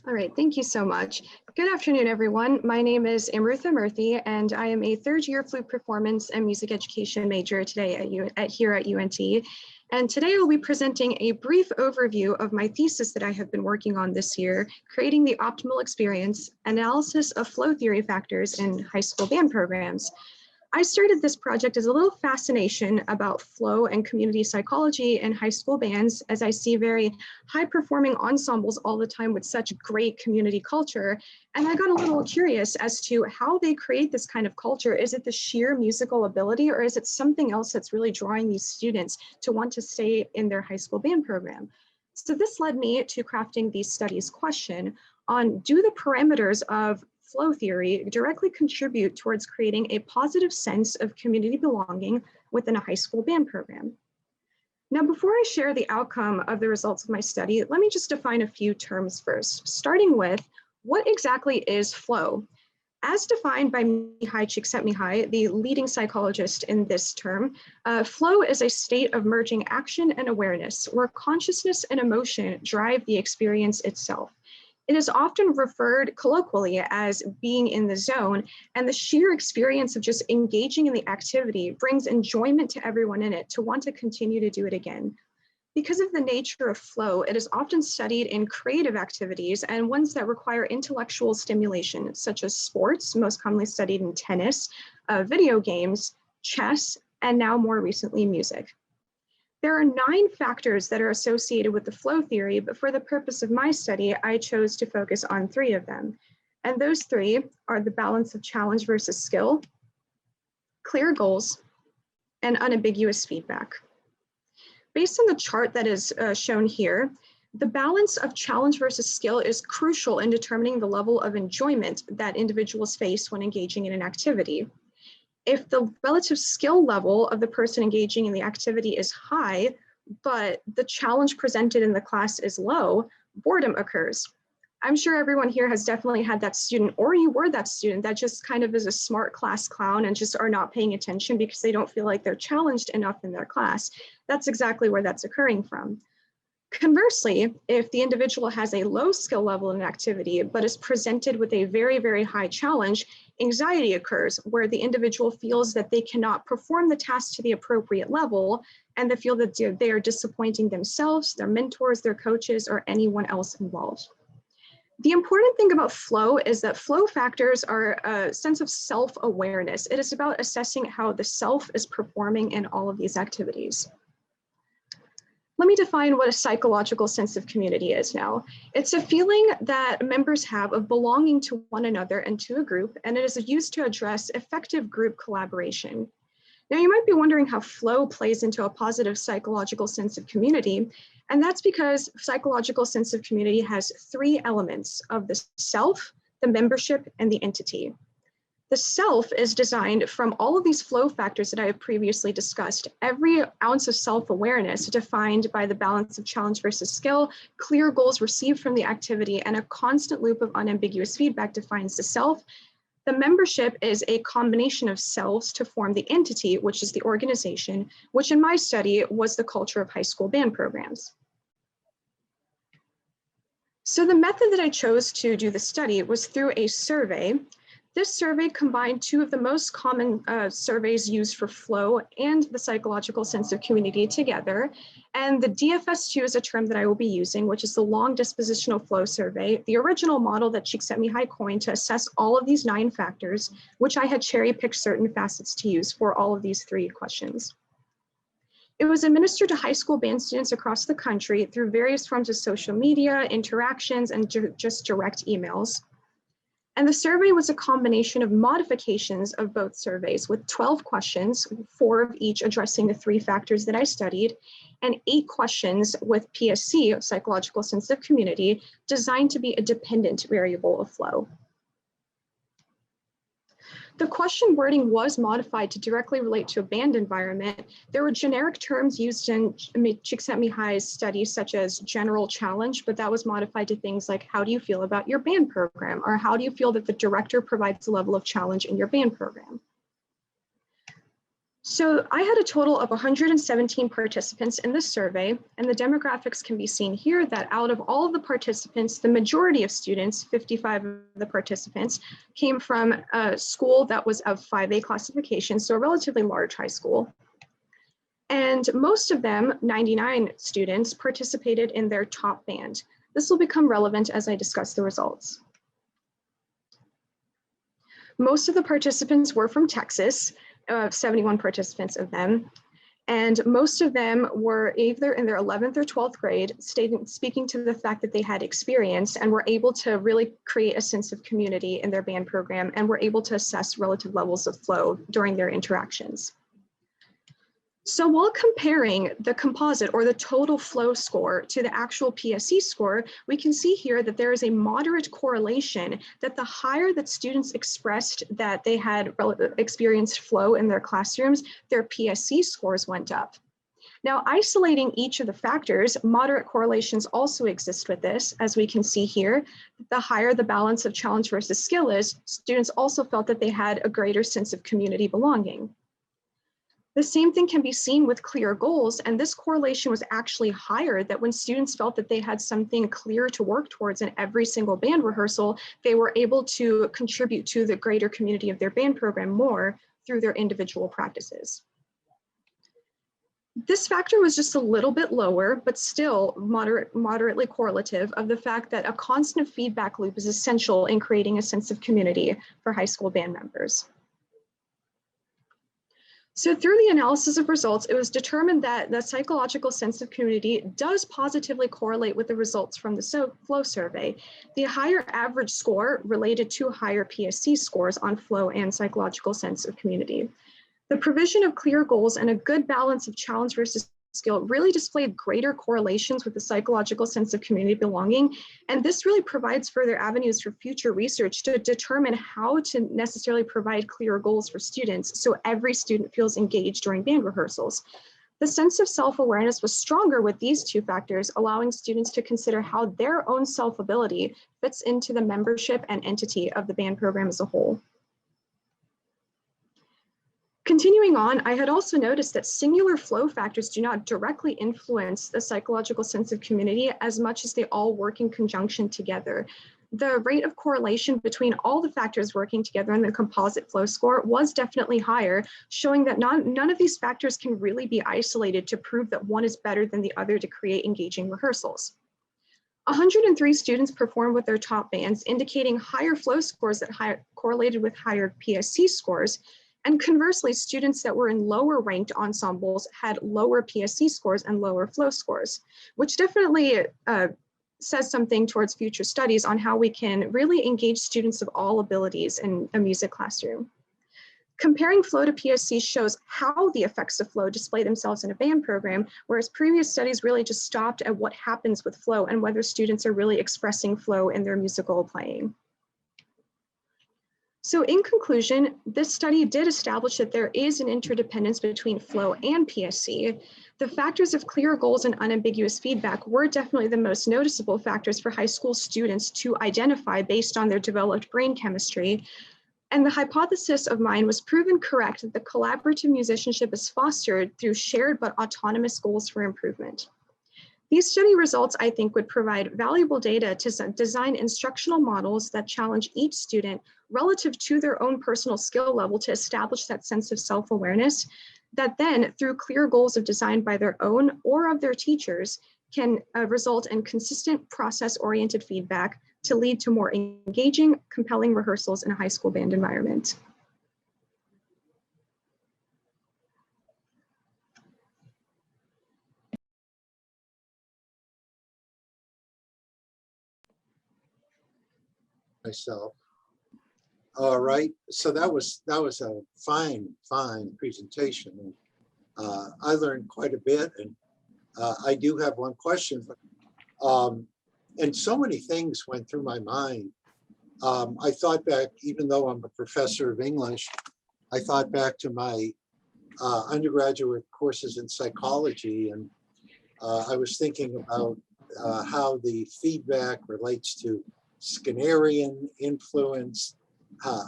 All right, thank you so much. Good afternoon, everyone. My name is Amrutha Murthy, and I am a third-year flute performance and music education major today here at UNT. And today I'll be presenting a brief overview of my thesis that I have been working on this year, creating the optimal experience, analysis of flow theory factors in high school band programs. I started this project as a little fascination about flow and community psychology in high school bands, as I see very high-performing ensembles all the time with such great community culture. And I got a little curious as to how they create this kind of culture. Is it the sheer musical ability, or is it something else that's really drawing these students to want to stay in their high school band program? So this led me to crafting the study's question on, do the parameters of flow theory directly contribute towards creating a positive sense of community belonging within a high school band program? Now, before I share the outcome of the results of my study, let me just define a few terms first, starting with what exactly is flow? As defined by Mihai Csikszentmihalyi, the leading psychologist in this term, flow is a state of merging action and awareness, where consciousness and emotion drive the experience itself. It is often referred colloquially as being in the zone, and the sheer experience of just engaging in the activity brings enjoyment to everyone in it to want to continue to do it again. Because of the nature of flow, it is often studied in creative activities and ones that require intellectual stimulation, such as sports, most commonly studied in tennis, video games, chess, and now more recently, music. There are 9 factors that are associated with the flow theory, but for the purpose of my study, I chose to focus on 3 of them. And those 3 are the balance of challenge versus skill, clear goals, and unambiguous feedback. Based on the chart that is shown here, the balance of challenge versus skill is crucial in determining the level of enjoyment that individuals face when engaging in an activity. If the relative skill level of the person engaging in the activity is high, but the challenge presented in the class is low, boredom occurs. I'm sure everyone here has definitely had that student, or you were that student that just kind of is a smart class clown and just are not paying attention because they don't feel like they're challenged enough in their class. That's exactly where that's occurring from. Conversely, if the individual has a low skill level in an activity, but is presented with a very, very high challenge, anxiety occurs where the individual feels that they cannot perform the task to the appropriate level, and they feel that they are disappointing themselves, their mentors, their coaches, or anyone else involved. The important thing about flow is that flow factors are a sense of self-awareness. It is about assessing how the self is performing in all of these activities. Let me define what a psychological sense of community is now. It's a feeling that members have of belonging to one another and to a group, and it is used to address effective group collaboration. Now, you might be wondering how flow plays into a positive psychological sense of community, and that's because psychological sense of community has 3 elements of the self, the membership, and the entity. The self is designed from all of these flow factors that I have previously discussed. Every ounce of self-awareness defined by the balance of challenge versus skill, clear goals received from the activity, and a constant loop of unambiguous feedback defines the self. The membership is a combination of selves to form the entity, which is the organization, which in my study was the culture of high school band programs. So the method that I chose to do the study was through a survey. This survey combined 2 of the most common surveys used for flow and the psychological sense of community together. And the DFS2 is a term that I will be using, which is the long dispositional flow survey, the original model that Csikszentmihalyi coined to assess all of these 9 factors, which I had cherry-picked certain facets to use for all of these 3 questions. It was administered to high school band students across the country through various forms of social media, interactions, and just direct emails. And the survey was a combination of modifications of both surveys with 12 questions, 4 of each addressing the 3 factors that I studied, and 8 questions with PSC, psychological sense of community, designed to be a dependent variable of flow. The question wording was modified to directly relate to a band environment. There were generic terms used in Csikszentmihalyi's study, such as general challenge, but that was modified to things like, how do you feel about your band program? Or how do you feel that the director provides a level of challenge in your band program? So I had a total of 117 participants in this survey, and the demographics can be seen here that out of all of the participants, the majority of students, 55 of the participants, came from a school that was of 5A classification, so a relatively large high school. And most of them, 99 students, participated in their top band. This will become relevant as I discuss the results. Most of the participants were from Texas, 71 participants of them, and most of them were either in their 11th or 12th grade, speaking to the fact that they had experience and were able to really create a sense of community in their band program and were able to assess relative levels of flow during their interactions. So while comparing the composite or the total flow score to the actual PSE score, we can see here that there is a moderate correlation that the higher that students expressed that they had experienced flow in their classrooms, their PSE scores went up. Now, isolating each of the factors, moderate correlations also exist with this, as we can see here. The higher the balance of challenge versus skill is, students also felt that they had a greater sense of community belonging. The same thing can be seen with clear goals, and this correlation was actually higher, that when students felt that they had something clear to work towards in every single band rehearsal, they were able to contribute to the greater community of their band program more through their individual practices. This factor was just a little bit lower, but still moderately correlative of the fact that a constant feedback loop is essential in creating a sense of community for high school band members. So through the analysis of results, it was determined that the psychological sense of community does positively correlate with the results from the flow survey. The higher average score related to higher PSC scores on flow and psychological sense of community. The provision of clear goals and a good balance of challenge versus skill really displayed greater correlations with the psychological sense of community belonging. And this really provides further avenues for future research to determine how to necessarily provide clear goals for students so every student feels engaged during band rehearsals. The sense of self-awareness was stronger with these two factors, allowing students to consider how their own self-ability fits into the membership and entity of the band program as a whole. Continuing on, I had also noticed that singular flow factors do not directly influence the psychological sense of community as much as they all work in conjunction together. The rate of correlation between all the factors working together in the composite flow score was definitely higher, showing that none of these factors can really be isolated to prove that one is better than the other to create engaging rehearsals. 103 students performed with their top bands, indicating higher flow scores that correlated with higher PSC scores. And conversely, students that were in lower ranked ensembles had lower PSC scores and lower flow scores, which definitely says something towards future studies on how we can really engage students of all abilities in a music classroom. Comparing flow to PSC shows how the effects of flow display themselves in a band program, whereas previous studies really just stopped at what happens with flow and whether students are really expressing flow in their musical playing. So in conclusion, this study did establish that there is an interdependence between flow and PSC. The factors of clear goals and unambiguous feedback were definitely the most noticeable factors for high school students to identify based on their developed brain chemistry. And the hypothesis of mine was proven correct that the collaborative musicianship is fostered through shared but autonomous goals for improvement. These study results, I think, would provide valuable data to design instructional models that challenge each student relative to their own personal skill level to establish that sense of self-awareness that then, through clear goals of design by their own or of their teachers, can result in consistent process-oriented feedback to lead to more engaging, compelling rehearsals in a high school band environment. Myself. All right, so that was a fine presentation. I learned quite a bit, and I do have one question. And so many things went through my mind. I thought back, even though I'm a professor of English, I thought back to my undergraduate courses in psychology, and I was thinking about how the feedback relates to Skinnerian influence,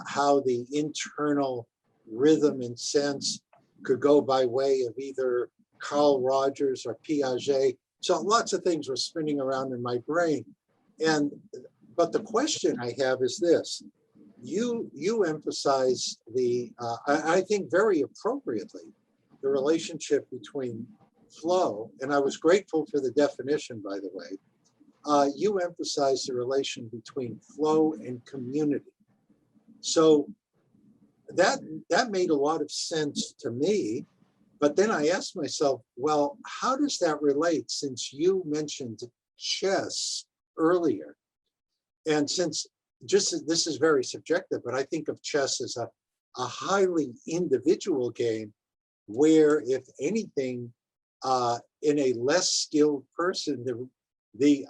how the internal rhythm and sense could go by way of either Carl Rogers or Piaget. So lots of things were spinning around in my brain. But the question I have is this. You emphasize I think very appropriately, the relationship between flow, and I was grateful for the definition, by the way. You emphasize the relation between flow and community. So that made a lot of sense to me. But then I asked myself, well, how does that relate, since you mentioned chess earlier? And since this is very subjective, but I think of chess as a highly individual game where, if anything, in a less skilled person, the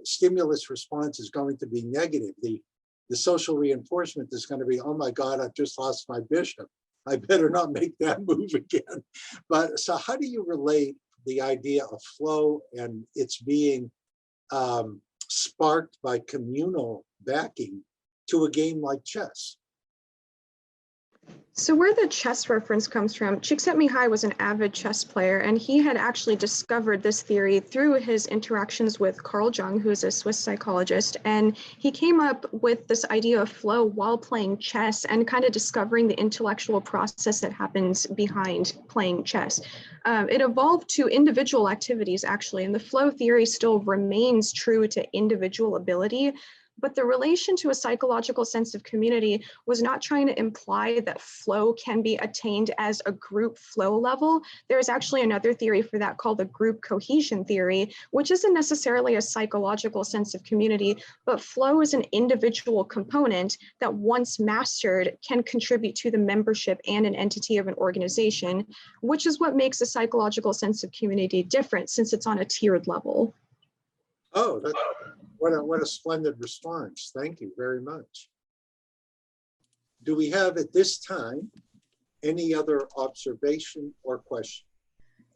stimulus response is going to be negative. The social reinforcement is going to be, oh my God, I've just lost my bishop. I better not make that move again. But so how do you relate the idea of flow and its being sparked by communal backing to a game like chess? So where the chess reference comes from, Csikszentmihalyi was an avid chess player, and he had actually discovered this theory through his interactions with Carl Jung, who is a Swiss psychologist. And he came up with this idea of flow while playing chess and kind of discovering the intellectual process that happens behind playing chess. It evolved to individual activities, actually, and the flow theory still remains true to individual ability. But the relation to a psychological sense of community was not trying to imply that flow can be attained as a group flow level. There's actually another theory for that called the group cohesion theory, which isn't necessarily a psychological sense of community, but flow is an individual component that, once mastered, can contribute to the membership and an entity of an organization, which is what makes a psychological sense of community different, since it's on a tiered level. Oh, what a splendid response. Thank you very much. Do we have at this time any other observation or question?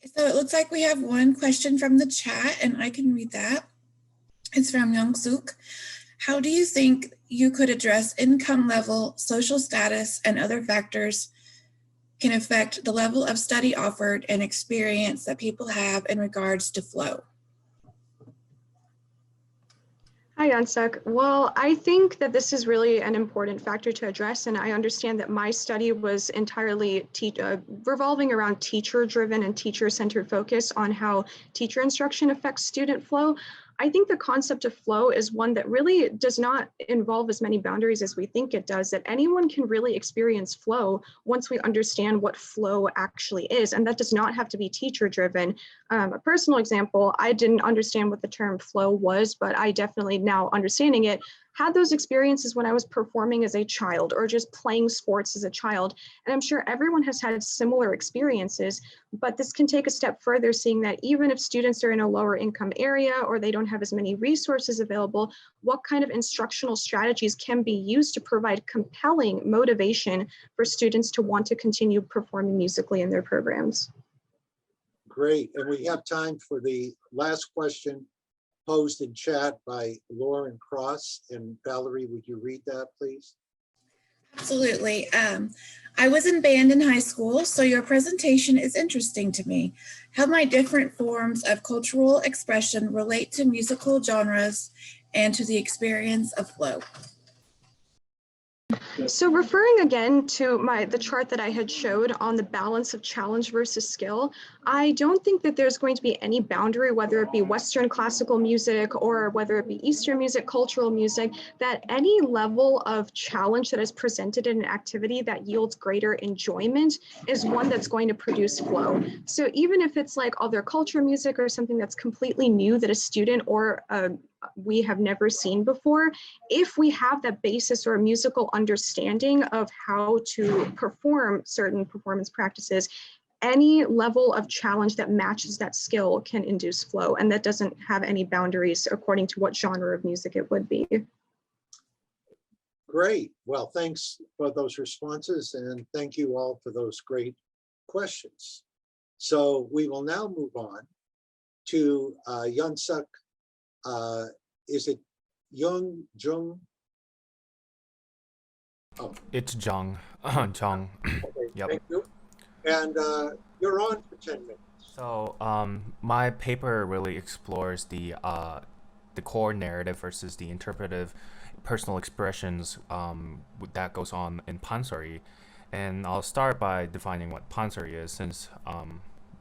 So it looks like we have one question from the chat, and I can read that. It's from Yeonsuk. How do you think you could address income level, social status, and other factors can affect the level of study offered and experience that people have in regards to flow? Hi, Yeonsuk. Well, I think that this is really an important factor to address, and I understand that my study was entirely revolving around teacher-driven and teacher-centered focus on how teacher instruction affects student flow. I think the concept of flow is one that really does not involve as many boundaries as we think it does, that anyone can really experience flow once we understand what flow actually is, and that does not have to be teacher-driven. A personal example, I didn't understand what the term flow was, but I definitely, now understanding it, had those experiences when I was performing as a child or just playing sports as a child. And I'm sure everyone has had similar experiences, but this can take a step further, seeing that even if students are in a lower income area or they don't have as many resources available, what kind of instructional strategies can be used to provide compelling motivation for students to want to continue performing musically in their programs? Great, and we have time for the last question posed in chat by Lauren Cross. And Valerie, would you read that, please? Absolutely. I was in band in high school, so your presentation is interesting to me. How might different forms of cultural expression relate to musical genres and to the experience of flow? So referring again to the chart that I had showed on the balance of challenge versus skill, I don't think that there's going to be any boundary, whether it be Western classical music or whether it be Eastern music, cultural music, that any level of challenge that is presented in an activity that yields greater enjoyment is one that's going to produce flow. So even if it's like other culture music or something that's completely new that a student or we have never seen before, if we have that basis or a musical understanding of how to perform certain performance practices, any level of challenge that matches that skill can induce flow, and that doesn't have any boundaries according to what genre of music it would be. Great. Well, thanks for those responses, and thank you all for those great questions. So we will now move on to Yeonsuk. Is it Jung? Oh. It's Jung. Jung. Okay, Yep. thank you. And you're on for 10 minutes. So, my paper really explores the core narrative versus the interpretive personal expressions that goes on in pansori. And I'll start by defining what pansori is, since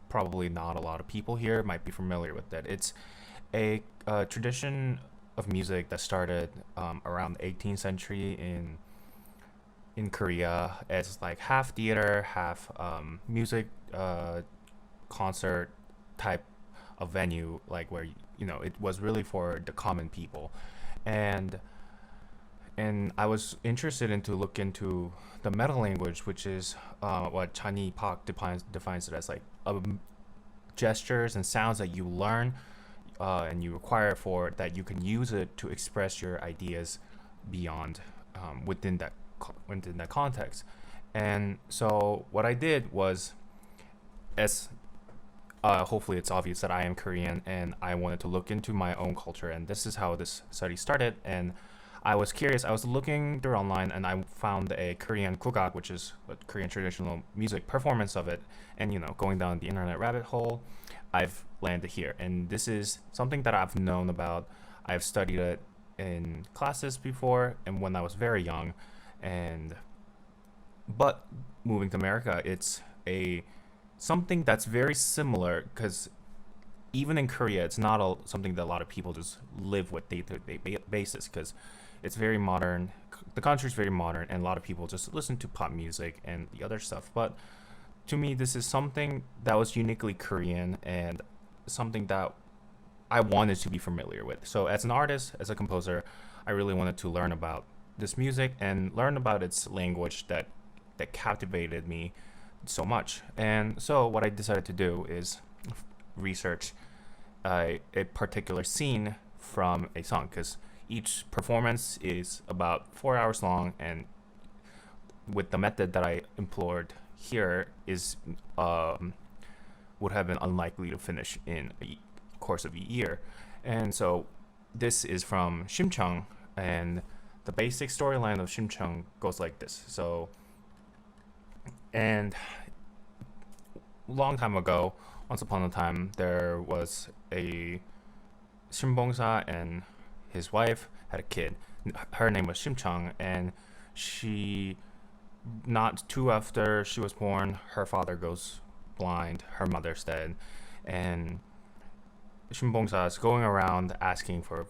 probably not a lot of people here might be familiar with it. It's a tradition of music that started around the 18th century in Korea, as like half theater, half music concert type of venue, like where it was really for the common people. And I was interested to look into the meta language, which is what Chani Pak defines it as, like gestures and sounds that you learn and you require for that you can use it to express your ideas beyond within that context. And so what I did was, as hopefully it's obvious that I am Korean, and I wanted to look into my own culture, and this is how this study started. And I was curious. I was looking through online, and I found a Korean kugak, which is a Korean traditional music performance of it. And going down the internet rabbit hole, I've landed here. And this is something that I've known about. I've studied it in classes before, and when I was very young. But moving to America, it's something that's very similar, because even in Korea, it's not something that a lot of people just live with day-to-day basis, because it's very modern. The country's very modern, and a lot of people just listen to pop music and the other stuff. But to me, this is something that was uniquely Korean, and something that I wanted to be familiar with. So as an artist, as a composer, I really wanted to learn about this music and learn about its language that captivated me so much. And so what I decided to do is research a particular scene from a song, because each performance is about 4 hours long, and with the method that I employed here is would have been unlikely to finish in a course of a year. And so this is from Xinjiang, and the basic storyline of Xinjiang goes like this. So, and long time ago, once upon a time, there was a Shimbongsa, and his wife had a kid. Her name was Xinjiang, and she, not too after she was born, her father goes blind, her mother's dead, and Shimbongsa is going around asking for,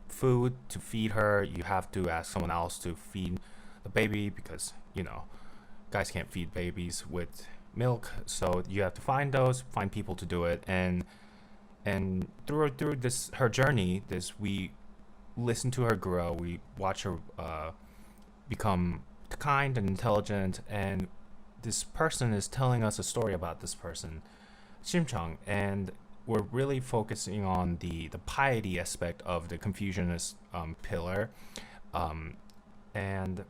food to feed her. You have to ask someone else to feed the baby, because, guys can't feed babies with milk, so you have to find people to do it. And through this her journey, we listen to her grow, we watch her become kind and intelligent, and this person is telling us a story about this person, Xinjiang, and we're really focusing on the piety aspect of the Confucianist pillar, and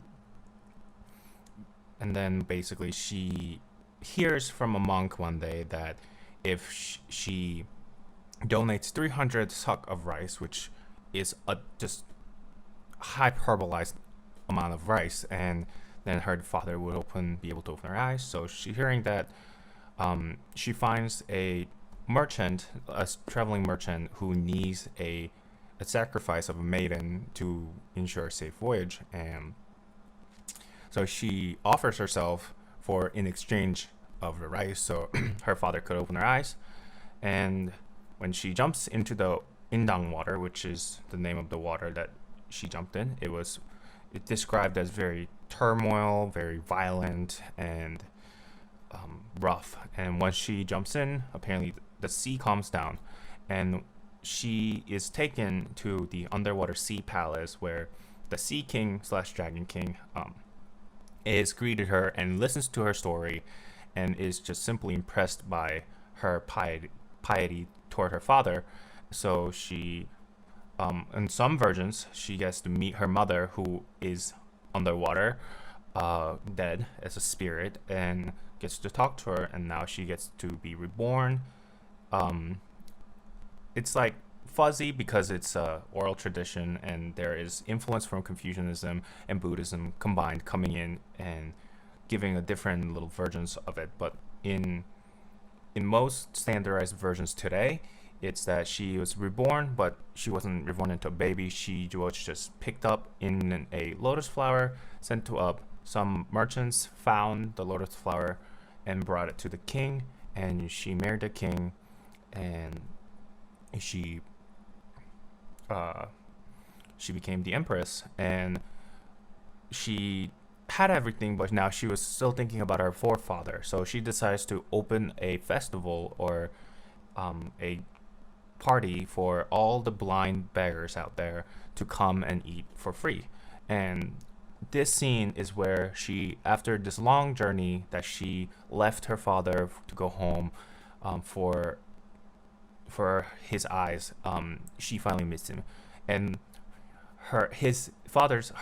then basically she hears from a monk one day that if she donates 300 suck of rice, which is a just hyperbolized amount of rice, and then her father would be able to open her eyes. So she hearing that, she finds a traveling merchant who needs a sacrifice of a maiden to ensure a safe voyage, and so she offers herself in exchange of the rice, so her father could open her eyes. And when she jumps into the Indang water, which is the name of the water that she jumped in, it described as very turmoil, very violent, and rough. And once she jumps in, apparently the sea calms down, and she is taken to the underwater sea palace, where the Sea King / Dragon King is greeted her and listens to her story, and is just simply impressed by her piety toward her father. So she, in some versions, she gets to meet her mother, who is underwater, dead as a spirit, and gets to talk to her, and now she gets to be reborn. It's like fuzzy because it's a oral tradition, and there is influence from Confucianism and Buddhism combined coming in, and giving a different little versions of it. But in most standardized versions today, it's that she was reborn, but she wasn't reborn into a baby. She was just picked up in a lotus flower, sent to up. Some merchants found the lotus flower and brought it to the king, and she married the king, and she became the empress, and she had everything, but now she was still thinking about her forefather. So she decides to open a festival or a party for all the blind beggars out there to come and eat for free. And this scene is where she, after this long journey that she left her father to go home for his eyes, she finally meets him, and her father's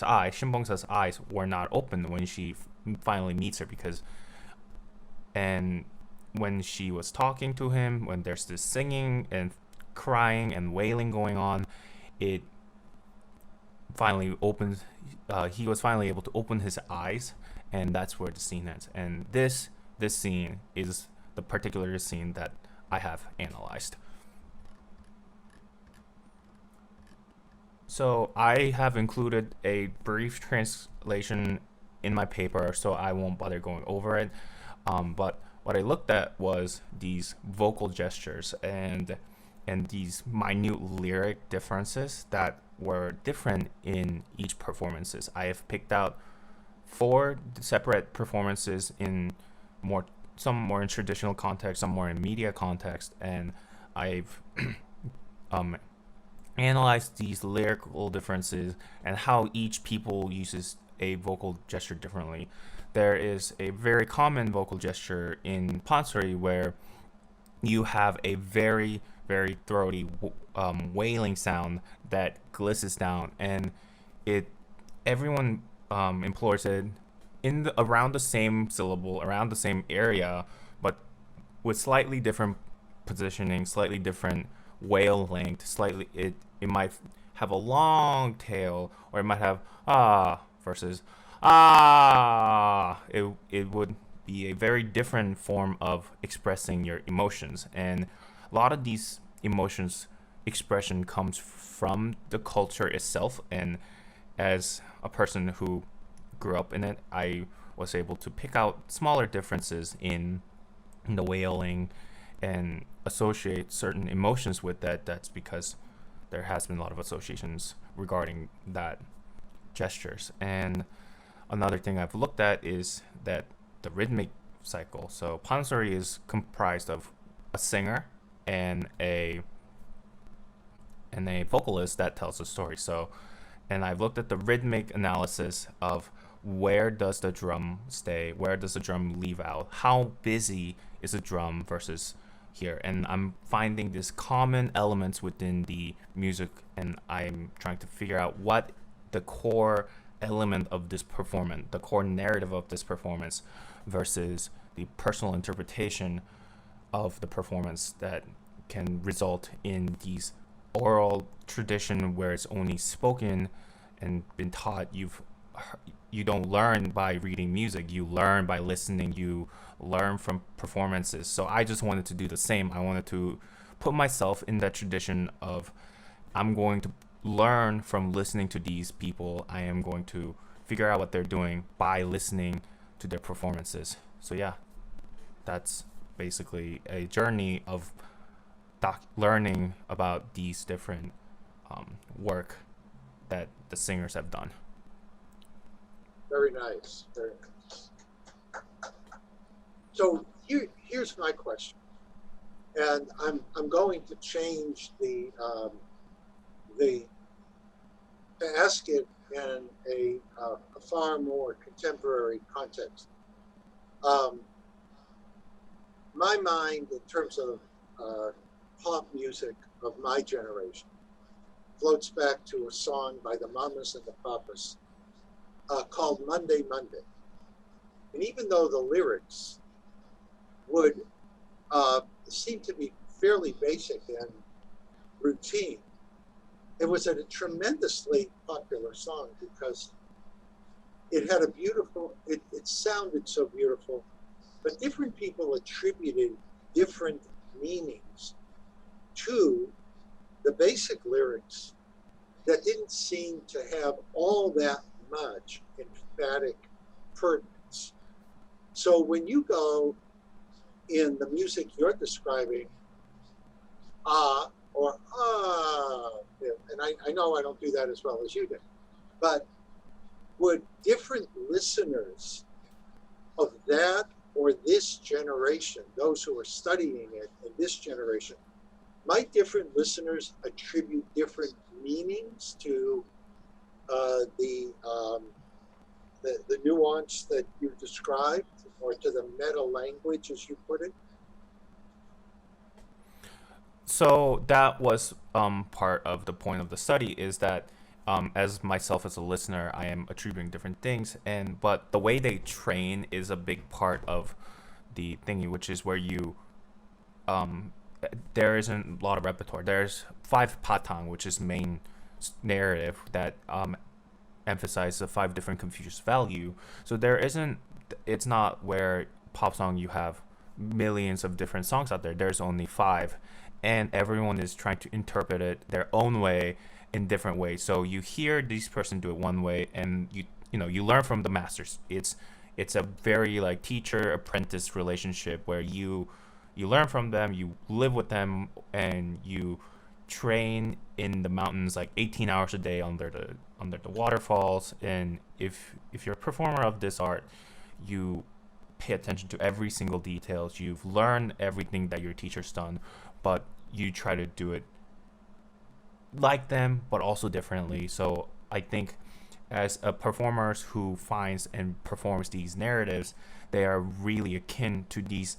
eyes, Shinbongsa's eyes, were not open when she finally meets her, and when she was talking to him, when there's this singing and crying and wailing going on, it finally opens. He was finally able to open his eyes, and that's where the scene ends. And this scene is the particular scene that I have analyzed. So I have included a brief translation in my paper, so I won't bother going over it. But what I looked at was these vocal gestures and these minute lyric differences that were different in each performances. I have picked out 4 separate performances some more in traditional context, some more in media context, and I've analyze these lyrical differences and how each people uses a vocal gesture differently. There is a very common vocal gesture in Pansori where you have a very, very throaty wailing sound that glisses down, and everyone employs it around the same syllable, around the same area, but with slightly different positioning, slightly different wail length. Slightly, it might have a long tail, or it might have versus it would be a very different form of expressing your emotions, and a lot of these emotions expression comes from the culture itself. And as a person who grew up in it, I was able to pick out smaller differences in the wailing and associate certain emotions with that. That's because there has been a lot of associations regarding that gestures. And another thing I've looked at is that the rhythmic cycle. So Pansori is comprised of a singer and a vocalist that tells a story. So, and I've looked at the rhythmic analysis of where does the drum stay, where does the drum leave out, how busy is the drum versus here, and I'm finding these common elements within the music, and I'm trying to figure out what the core element of this performance, the core narrative of this performance, versus the personal interpretation of the performance that can result in these oral tradition where it's only spoken and been taught. You don't learn by reading music, you learn by listening, you learn from performances. So I just wanted to do the same. I wanted to put myself in that tradition of, I'm going to learn from listening to these people. I am going to figure out what they're doing by listening to their performances. So yeah, that's basically a journey of learning about these different work that the singers have done. Very nice, very nice. So here's my question, and I'm going to change to ask it in a far more contemporary context. My mind, in terms of pop music of my generation, floats back to a song by the Mamas and the Papas called Monday, Monday. And even though the lyrics would seem to be fairly basic and routine, it was a tremendously popular song because it had a beautiful, it sounded so beautiful, but different people attributed different meanings to the basic lyrics that didn't seem to have all that much emphatic pertinence. So when you go in the music you're describing, or and I know I don't do that as well as you did, but would different listeners of that or this generation, those who are studying it in this generation, might different listeners attribute different meanings to the nuance that you described, or to the meta language, as you put it? So that was part of the point of the study, is that as myself as a listener, I am attributing different things, but the way they train is a big part of the thingy, which is where you there isn't a lot of repertoire. There's 5 patang, which is main narrative that emphasize the 5 different Confucius value. So there isn't, it's not where pop song you have millions of different songs out there. There's only 5, and everyone is trying to interpret it their own way in different ways. So you hear this person do it one way, and you learn from the masters. It's a very like teacher apprentice relationship where you learn from them, you live with them, and you train in the mountains like 18 hours a day under the waterfalls. And if you're a performer of this art, you pay attention to every single details. You've learned everything that your teacher's done, but you try to do it like them, but also differently. So I think as a performers who finds and performs these narratives, they are really akin to these,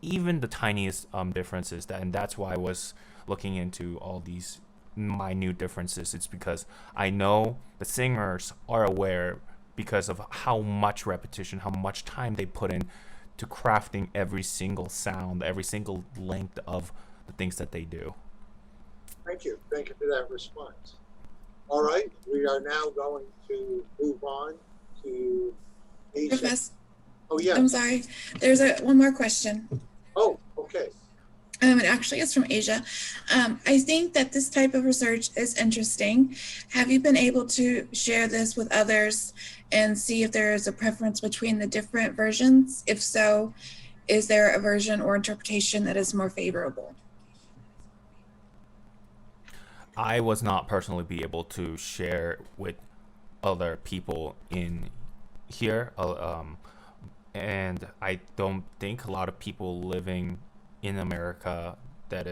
even the tiniest differences. And that's why I was looking into all these minute differences. It's because I know the singers are aware, because of how much repetition, how much time they put in to crafting every single sound, every single length of the things that they do. Thank you. Thank you for that response. All right, we are now going to move on to Asia. Professor, oh, yeah. I'm sorry. There's one more question. Oh, okay. It actually is from Asia. I think that this type of research is interesting. Have you been able to share this with others and see if there is a preference between the different versions? If so, is there a version or interpretation that is more favorable? I was not personally be able to share with other people in here, and I don't think a lot of people living in America that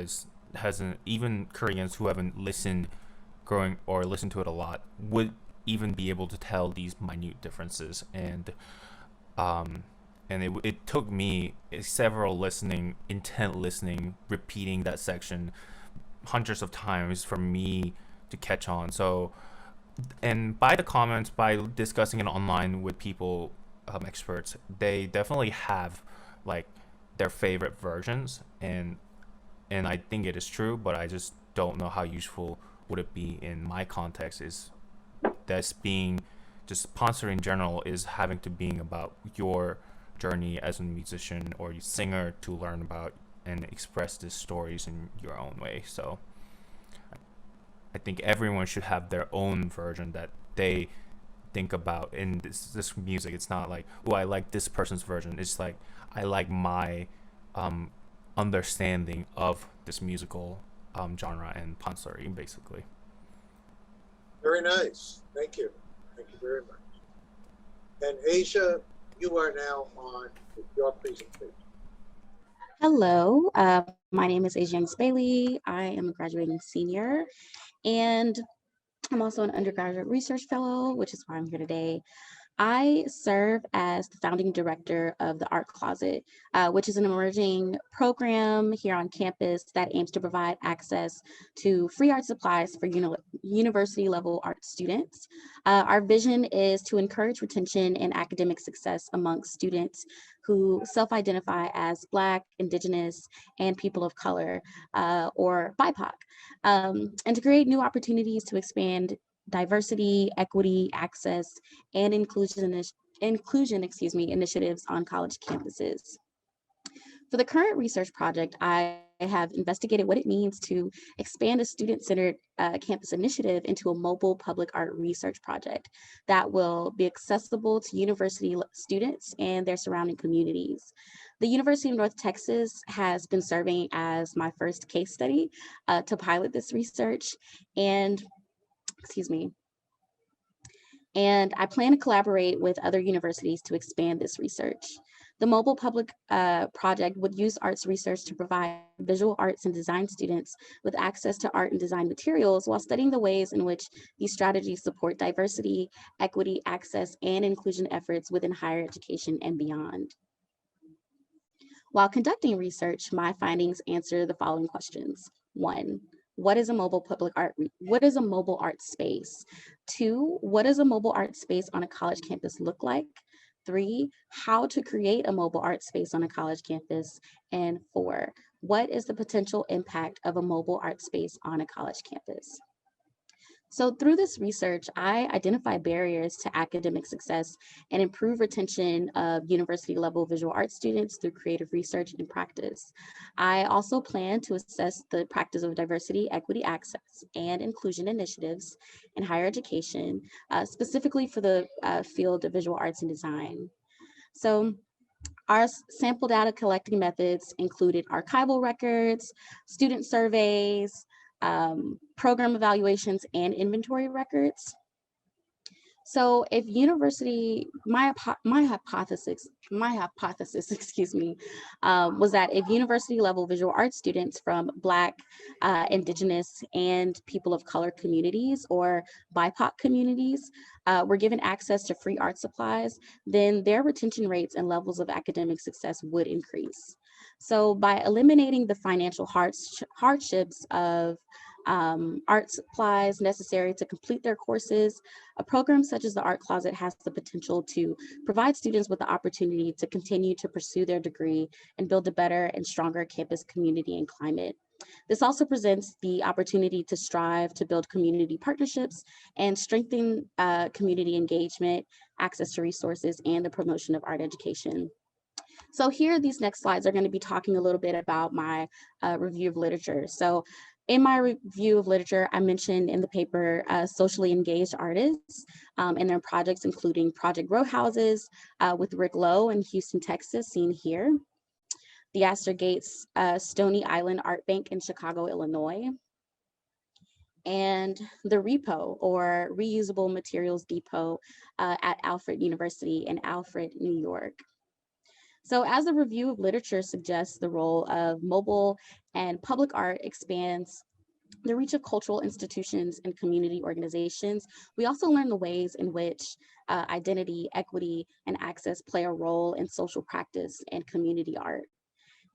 hasn't, even Koreans who haven't listened to it a lot, would even be able to tell these minute differences. And it took me several intent listening, repeating that section hundreds of times for me to catch on. So, and by the comments, by discussing it online with people, experts, they definitely have like their favorite versions, and I think it is true, but I just don't know how useful would it be in my context. Is this being just sponsor in general is having to being about your journey as a musician or singer to learn about and express these stories in your own way. So I think everyone should have their own version that they think about in this music. It's not like, oh, I like this person's version. It's like, I like my understanding of this musical genre and pansori, basically. Very nice. Thank you. Thank you very much. And Asia, you are now on with your presentation. Hello, my name is Jung Bailey. I am a graduating senior, and I'm also an undergraduate research fellow, which is why I'm here today. I serve as the founding director of the Art Closet, which is an emerging program here on campus that aims to provide access to free art supplies for university level art students. Our vision is to encourage retention and academic success amongst students who self-identify as Black, Indigenous, and people of color, or BIPOC, and to create new opportunities to expand diversity, equity, access, and inclusion initiatives on college campuses. For the current research project, I have investigated what it means to expand a student-centered campus initiative into a mobile public art research project that will be accessible to university students and their surrounding communities. The University of North Texas has been serving as my first case study to pilot this research, and and I plan to collaborate with other universities to expand this research. The mobile public project would use arts research to provide visual arts and design students with access to art and design materials while studying the ways in which these strategies support diversity, equity, access, and inclusion efforts within higher education and beyond. While conducting research, my findings answer the following questions. 1, what is a mobile art space? 2, what does a mobile art space on a college campus look like? 3, how to create a mobile art space on a college campus? And 4, what is the potential impact of a mobile art space on a college campus? So through this research, I identify barriers to academic success and improve retention of university level visual arts students through creative research and practice. I also plan to assess the practice of diversity, equity, access, and inclusion initiatives in higher education, specifically for the field of visual arts and design. So our sample data collecting methods included archival records, student surveys, program evaluations, and inventory records. So if my hypothesis, was that if university level visual arts students from Black, Indigenous, and people of color communities or BIPOC communities were given access to free art supplies, then their retention rates and levels of academic success would increase. So by eliminating the financial hardships of art supplies necessary to complete their courses, a program such as the Art Closet has the potential to provide students with the opportunity to continue to pursue their degree and build a better and stronger campus community and climate. This also presents the opportunity to strive to build community partnerships and strengthen community engagement, access to resources, and the promotion of art education. So here, these next slides are going to be talking a little bit about my review of literature. So in my review of literature, I mentioned in the paper socially engaged artists and their projects, including Project Row Houses with Rick Lowe in Houston, Texas, seen here. The Astor Gates Stony Island Art Bank in Chicago, Illinois. And the Repo, or Reusable Materials Depot at Alfred University in Alfred, New York. So as the review of literature suggests, the role of mobile and public art expands the reach of cultural institutions and community organizations. We also learn the ways in which identity, equity, and access play a role in social practice and community art.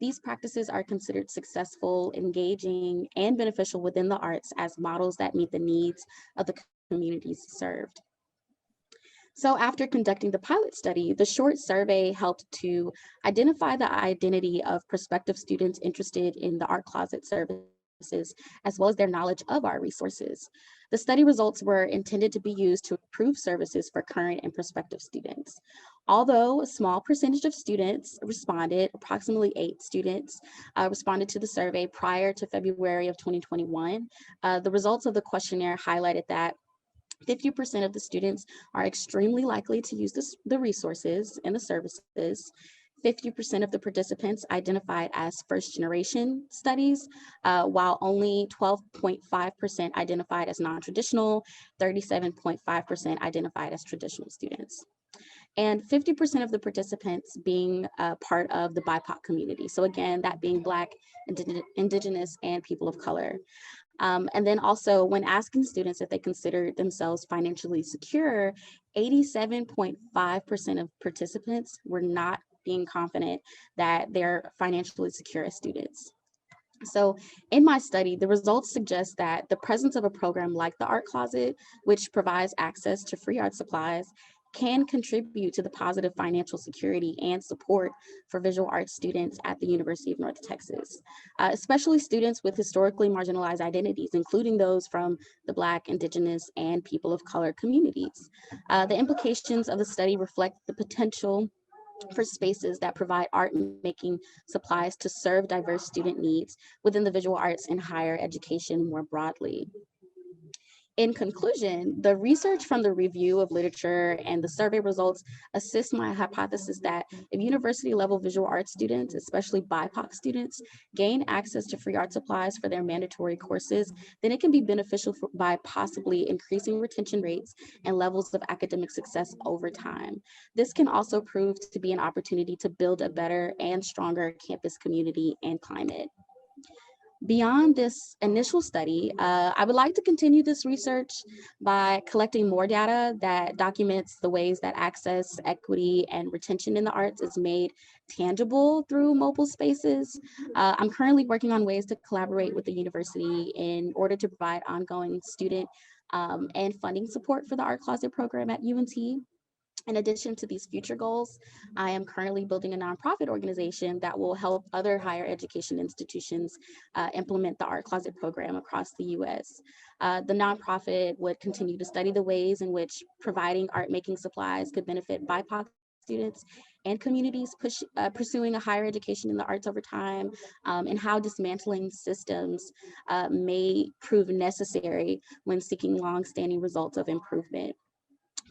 These practices are considered successful, engaging, and beneficial within the arts as models that meet the needs of the communities served. So after conducting the pilot study, the short survey helped to identify the identity of prospective students interested in the Art Closet services, as well as their knowledge of our resources. The study results were intended to be used to improve services for current and prospective students. Although a small percentage of students responded, approximately 8 students responded to the survey prior to February of 2021, the results of the questionnaire highlighted that 50% of the students are extremely likely to use the resources and the services. 50% of the participants identified as first generation studies, while only 12.5% identified as non-traditional, 37.5% identified as traditional students. And 50% of the participants being part of the BIPOC community. So again, that being Black, Indigenous, and people of color. And then also when asking students if they consider themselves financially secure, 87.5% of participants were not being confident that they're financially secure as students. So in my study, the results suggest that the presence of a program like the Art Closet, which provides access to free art supplies can contribute to the positive financial security and support for visual arts students at the University of North Texas, especially students with historically marginalized identities, including those from the Black, Indigenous, and people of color communities. The implications of the study reflect the potential for spaces that provide art making supplies to serve diverse student needs within the visual arts and higher education more broadly. In conclusion, the research from the review of literature and the survey results assist my hypothesis that if university level visual arts students, especially BIPOC students, gain access to free art supplies for their mandatory courses, then it can be beneficial by possibly increasing retention rates and levels of academic success over time. This can also prove to be an opportunity to build a better and stronger campus community and climate. Beyond this initial study, I would like to continue this research by collecting more data that documents the ways that access, equity, and retention in the arts is made tangible through mobile spaces. I'm currently working on ways to collaborate with the university in order to provide ongoing student and funding support for the Art Closet program at UNT. In addition to these future goals, I am currently building a nonprofit organization that will help other higher education institutions implement the Art Closet program across the US. The nonprofit would continue to study the ways in which providing art making supplies could benefit BIPOC students and communities pursuing a higher education in the arts over time, and how dismantling systems may prove necessary when seeking long-standing results of improvement.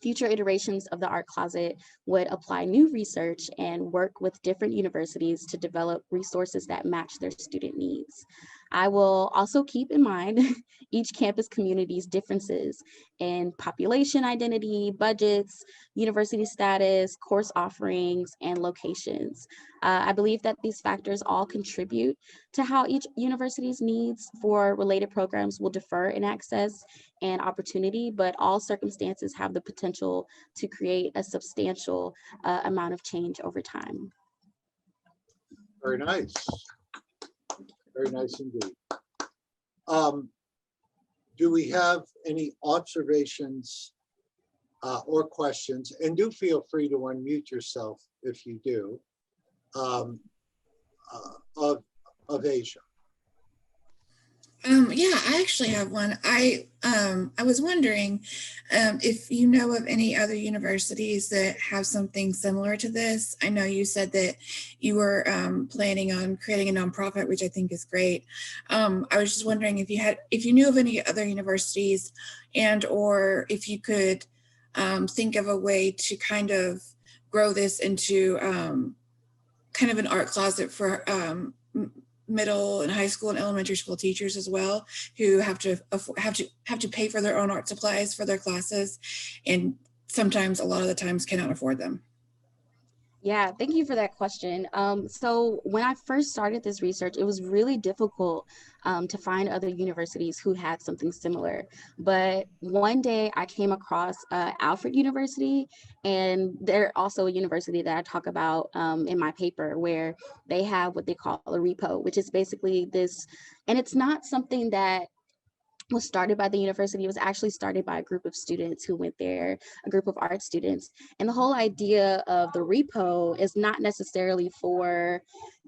Future iterations of the Art Closet would apply new research and work with different universities to develop resources that match their student needs. I will also keep in mind each campus community's differences in population identity, budgets, university status, course offerings, and locations. I believe that these factors all contribute to how each university's needs for related programs will differ in access and opportunity, but all circumstances have the potential to create a substantial amount of change over time. Very nice. Very nice indeed. Do we have any observations or questions? And do feel free to unmute yourself if you do, of Asia. Yeah, I actually have one. I was wondering if you know of any other universities that have something similar to this. I know you said that you were planning on creating a nonprofit, which I think is great. I was just wondering if you knew of any other universities, and or if you could think of a way to kind of grow this into kind of an art closet for middle and high school and elementary school teachers as well, who have to pay for their own art supplies for their classes, and sometimes, a lot of the times, cannot afford them. Yeah, thank you for that question. So when I first started this research, it was really difficult to find other universities who had something similar. But one day I came across Alfred University, and they're also a university that I talk about in my paper, where they have what they call a repo, which is basically this, and it's not something that was started by the university. It was actually started by a group of students who went there, a group of art students. And the whole idea of the repo is not necessarily for,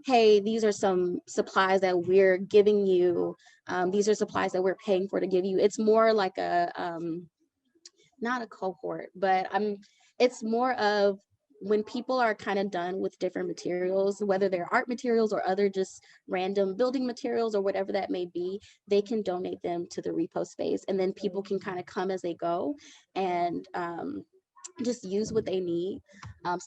hey, these are some supplies that we're giving you. These are supplies that we're paying for to give you. It's more like a, not a cohort, but it's more of when people are kind of done with different materials, whether they're art materials or other just random building materials or whatever that may be, they can donate them to the repo space, and then people can kind of come as they go and just use what they need.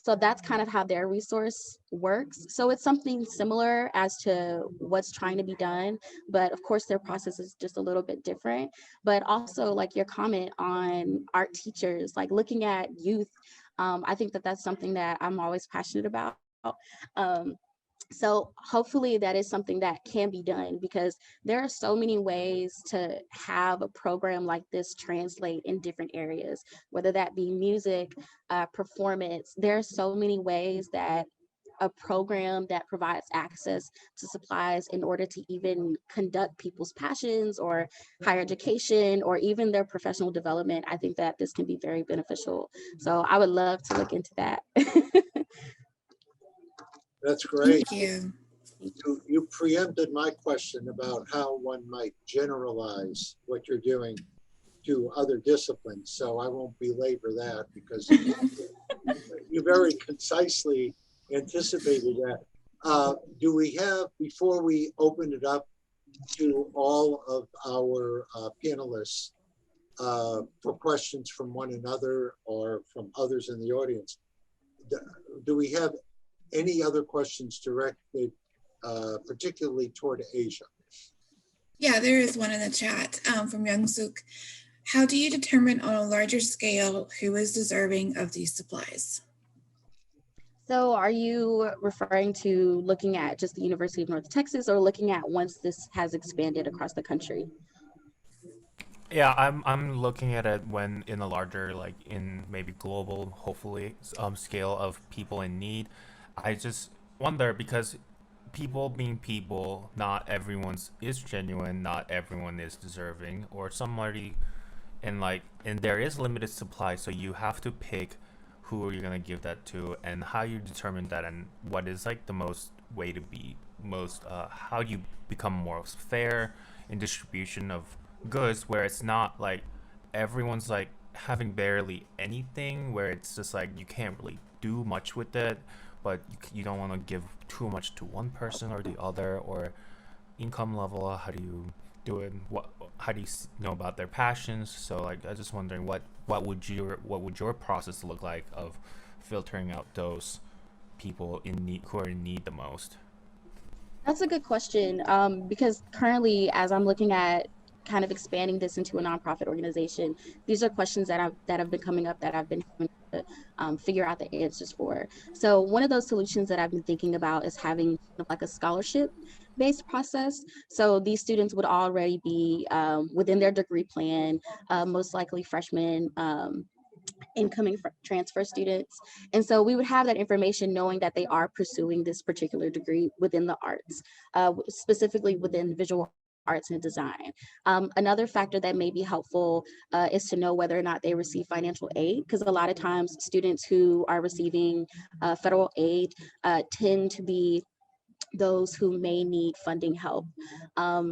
So that's kind of how their resource works. So it's something similar as to what's trying to be done, but of course their process is just a little bit different. But also, like your comment on art teachers, like looking at youth, I think that that's something that I'm always passionate about. So hopefully that is something that can be done, because there are so many ways to have a program like this translate in different areas, whether that be music, performance. There are so many ways that a program that provides access to supplies in order to even conduct people's passions or higher education or even their professional development, I think that this can be very beneficial. So I would love to look into that. That's great. Thank you. You preempted my question about how one might generalize what you're doing to other disciplines. So I won't belabor that because you very concisely anticipated that. Do we have, before we open it up to all of our panelists for questions from one another or from others in the audience, do we have any other questions directed particularly toward Asia? Yeah, there is one in the chat from Yeonsuk. How do you determine on a larger scale who is deserving of these supplies? So are you referring to looking at just the University of North Texas or looking at once this has expanded across the country? Yeah, I'm looking at it when in a larger, like in maybe global, hopefully, scale of people in need. I just wonder because people being people, not everyone's is genuine, not everyone is deserving, or somebody, and there is limited supply, so you have to pick who are you gonna give that to, and how you determine that, and what is like the most way to be most, how do you become more fair in distribution of goods, where it's not like everyone's like having barely anything, where it's just like you can't really do much with it, but you don't want to give too much to one person or the other, or income level, how do you do it, how do you know about their passions. So like I was just wondering what would your process look like of filtering out those people in need who are in need the most? That's a good question, because currently, as I'm looking at kind of expanding this into a nonprofit organization, these are questions that have been coming up that I've been having to figure out the answers for. So one of those solutions that I've been thinking about is having like a scholarship-based process. So these students would already be within their degree plan, most likely freshmen. Incoming transfer students. And so we would have that information knowing that they are pursuing this particular degree within the arts, specifically within visual arts and design. Another factor that may be helpful is to know whether or not they receive financial aid, because a lot of times students who are receiving federal aid tend to be those who may need funding help.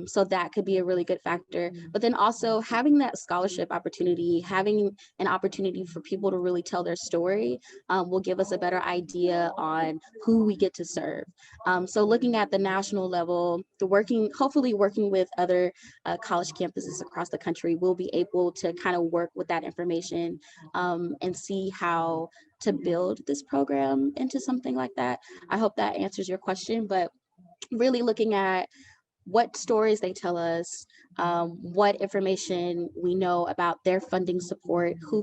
So that could be a really good factor. But then also having that scholarship opportunity, having an opportunity for people to really tell their story will give us a better idea on who we get to serve. So looking at the national level, hopefully working with other college campuses across the country, we'll be able to kind of work with that information and see how to build this program into something like that. I hope that answers your question, but really looking at what stories they tell us, what information we know about their funding support, who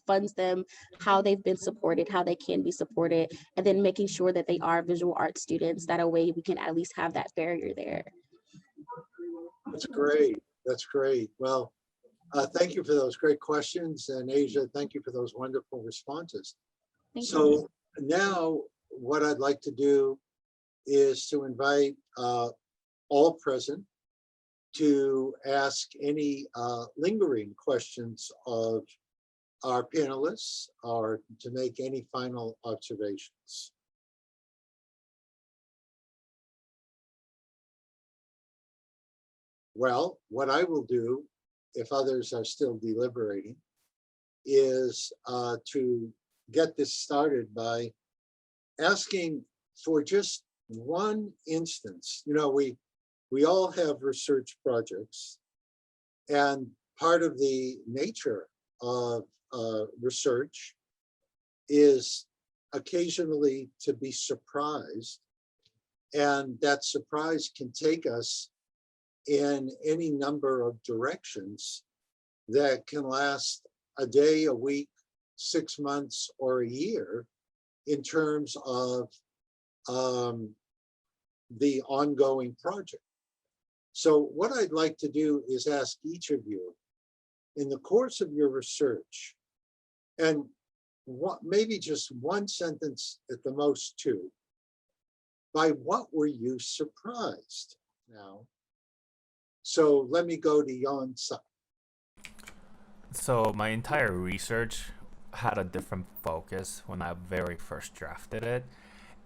funds them, how they've been supported, how they can be supported, and then making sure that they are visual arts students. That a way we can at least have that barrier there. That's great. That's great. Well, thank you for those great questions. And Asia, thank you for those wonderful responses. Thank So you. now what I'd like to do is to invite all present to ask any lingering questions of our panelists or to make any final observations. Well, what I will do, if others are still deliberating, is to get this started by asking for just one instance. You know, we all have research projects, and part of the nature of research is occasionally to be surprised, and that surprise can take us in any number of directions that can last a day, a week, 6 months, or a year in terms of the ongoing project. So what I'd like to do is ask each of you, in the course of your research, and maybe just one sentence at the most two. By what were you surprised now? So let me go to Yeonsuk. So my entire research had a different focus when I very first drafted it,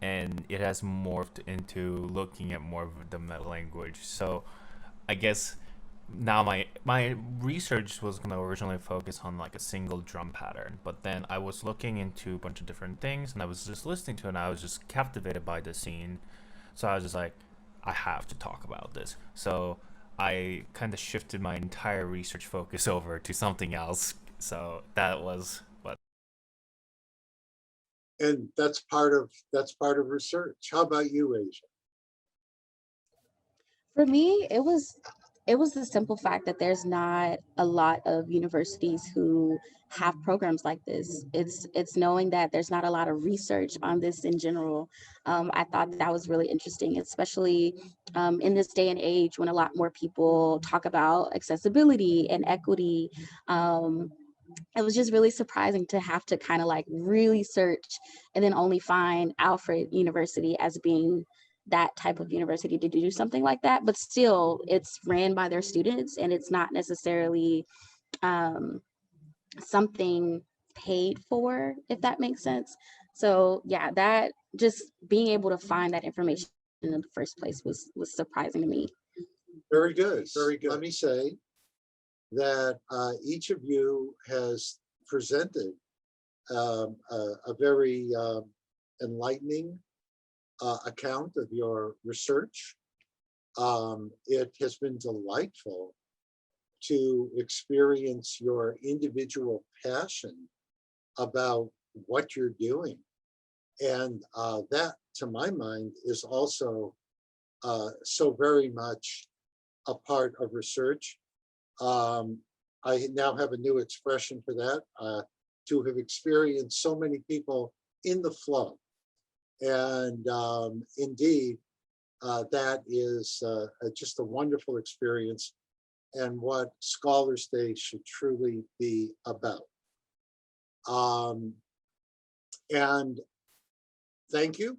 and it has morphed into looking at more of the meta language. So I guess now my research was going to originally focus on like a single drum pattern, but then I was looking into a bunch of different things, and I was just listening to it, and I was just captivated by the scene. So I was just like, I have to talk about this. So I kind of shifted my entire research focus over to something else. So that was what. And that's part of research. How about you, Asia? For me, it was the simple fact that there's not a lot of universities who have programs like this. It's knowing that there's not a lot of research on this in general. I thought that was really interesting, especially in this day and age when a lot more people talk about accessibility and equity. It was just really surprising to have to kind of like really search and then only find Alfred University as being that type of university to do something like that. But still, it's ran by their students, and it's not necessarily um, something paid for, if that makes sense. So yeah, that just being able to find that information in the first place was surprising to me. Very good, very good. Let me say that each of you has presented a very enlightening account of your research. It has been delightful to experience your individual passion about what you're doing. And that, to my mind, is also so very much a part of research. I now have a new expression for that, to have experienced so many people in the flow. And indeed, that is just a wonderful experience, and what Scholars Day should truly be about. And thank you